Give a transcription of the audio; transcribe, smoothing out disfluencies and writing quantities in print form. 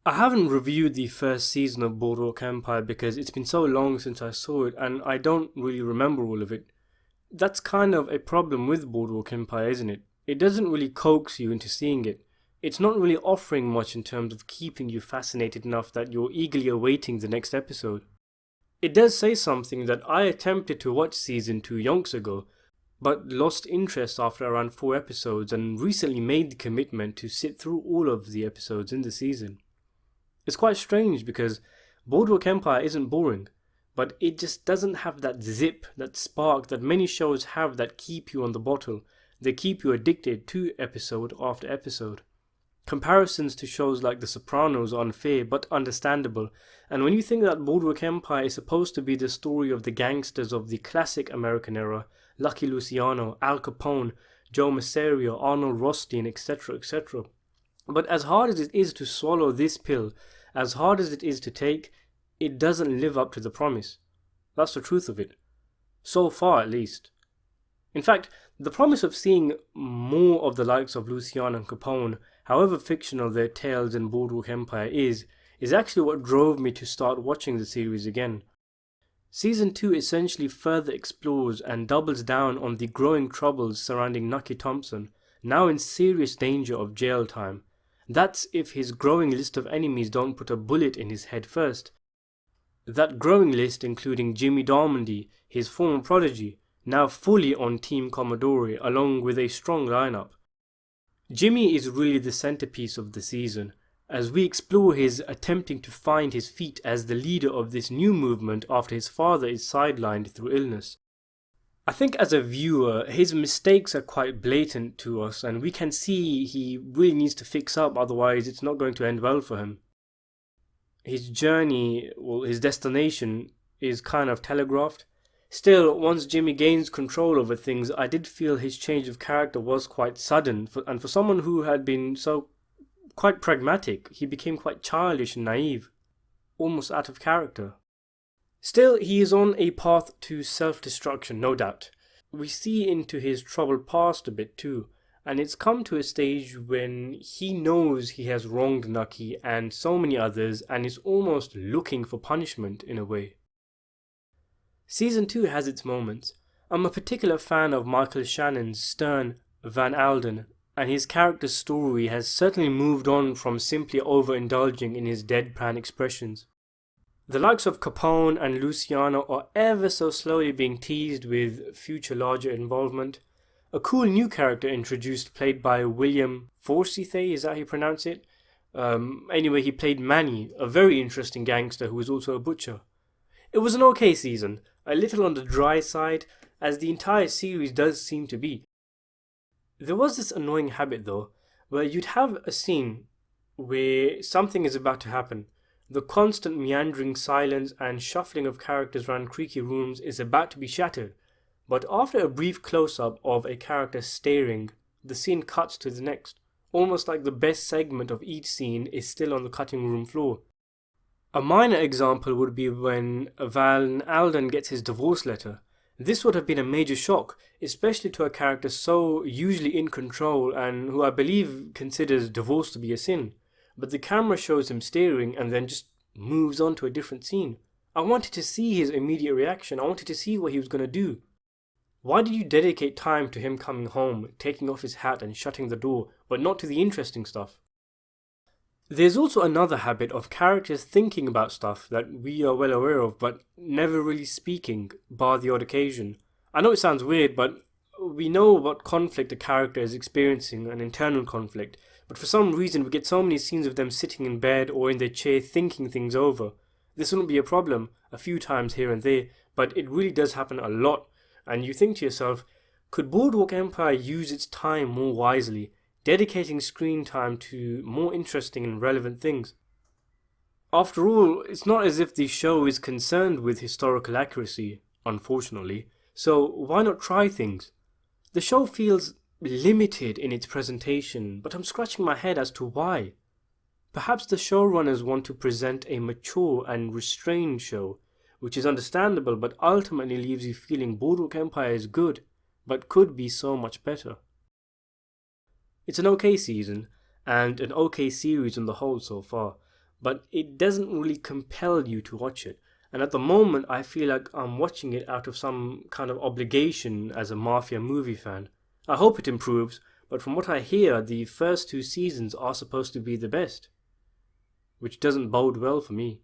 I haven't reviewed the first season of Boardwalk Empire because it's been so long since I saw it and I don't really remember all of it. That's kind of a problem with Boardwalk Empire, isn't it? It doesn't really coax you into seeing it. It's not really offering much in terms of keeping you fascinated enough that you're eagerly awaiting the next episode. It does say something that I attempted to watch season 2 yonks ago, but lost interest after around 4 episodes and recently made the commitment to sit through all of the episodes in the season. It's quite strange because Boardwalk Empire isn't boring, but it just doesn't have that zip, that spark that many shows have that keep you on the bottle. They keep you addicted to episode after episode. Comparisons to shows like The Sopranos are unfair but understandable, and when you think that Boardwalk Empire is supposed to be the story of the gangsters of the classic American era, Lucky Luciano, Al Capone, Joe Masserio, Arnold Rothstein, etc., etc. But as hard as it is to swallow this pill, as hard as it is to take, it doesn't live up to the promise. That's the truth of it. So far, at least. In fact, the promise of seeing more of the likes of Luciano and Capone, however fictional their tales in Boardwalk Empire is actually what drove me to start watching the series again. Season 2 essentially further explores and doubles down on the growing troubles surrounding Nucky Thompson, now in serious danger of jail time. That's if his growing list of enemies don't put a bullet in his head first. That growing list including Jimmy Darmondy, his former prodigy, now fully on Team Commodore along with a strong lineup. Jimmy is really the centerpiece of the season, as we explore his attempting to find his feet as the leader of this new movement after his father is sidelined through illness. I think as a viewer, his mistakes are quite blatant to us and we can see he really needs to fix up, otherwise it's not going to end well for him. His journey, well, his destination is kind of telegraphed. Still, once Jimmy gains control over things, I did feel his change of character was quite sudden, and for someone who had been so quite pragmatic, he became quite childish and naive, almost out of character. Still, he is on a path to self-destruction, no doubt. We see into his troubled past a bit too, and it's come to a stage when he knows he has wronged Nucky and so many others and is almost looking for punishment in a way. Season 2 has its moments. I'm a particular fan of Michael Shannon's stern Van Alden, and his character's story has certainly moved on from simply overindulging in his deadpan expressions. The likes of Capone and Luciano are ever so slowly being teased with future larger involvement. A cool new character introduced played by William Forsythe, is that how you pronounce it? Anyway, he played Manny, a very interesting gangster who was also a butcher. It was an okay season, a little on the dry side, as the entire series does seem to be. There was this annoying habit though, where you'd have a scene where something is about to happen. The constant meandering silence and shuffling of characters around creaky rooms is about to be shattered, but after a brief close-up of a character staring, the scene cuts to the next, almost like the best segment of each scene is still on the cutting room floor. A minor example would be when Van Alden gets his divorce letter. This would have been a major shock, especially to a character so usually in control and who I believe considers divorce to be a sin. But the camera shows him staring and then just moves on to a different scene. I wanted to see his immediate reaction. I wanted to see what he was going to do. Why did you dedicate time to him coming home, taking off his hat and shutting the door, but not to the interesting stuff? There's also another habit of characters thinking about stuff that we are well aware of, but never really speaking, bar the odd occasion. I know it sounds weird, but we know what conflict a character is experiencing, an internal conflict, but for some reason we get so many scenes of them sitting in bed or in their chair thinking things over. This wouldn't be a problem a few times here and there, but it really does happen a lot, and you think to yourself, could Boardwalk Empire use its time more wisely, dedicating screen time to more interesting and relevant things? After all, it's not as if the show is concerned with historical accuracy, unfortunately, so why not try things? The show feels limited in its presentation, but I'm scratching my head as to why. Perhaps the showrunners want to present a mature and restrained show, which is understandable but ultimately leaves you feeling Boardwalk Empire is good, but could be so much better. It's an okay season, and an okay series on the whole so far, but it doesn't really compel you to watch it. And at the moment, I feel like I'm watching it out of some kind of obligation as a mafia movie fan. I hope it improves, but from what I hear, the first two seasons are supposed to be the best, which doesn't bode well for me.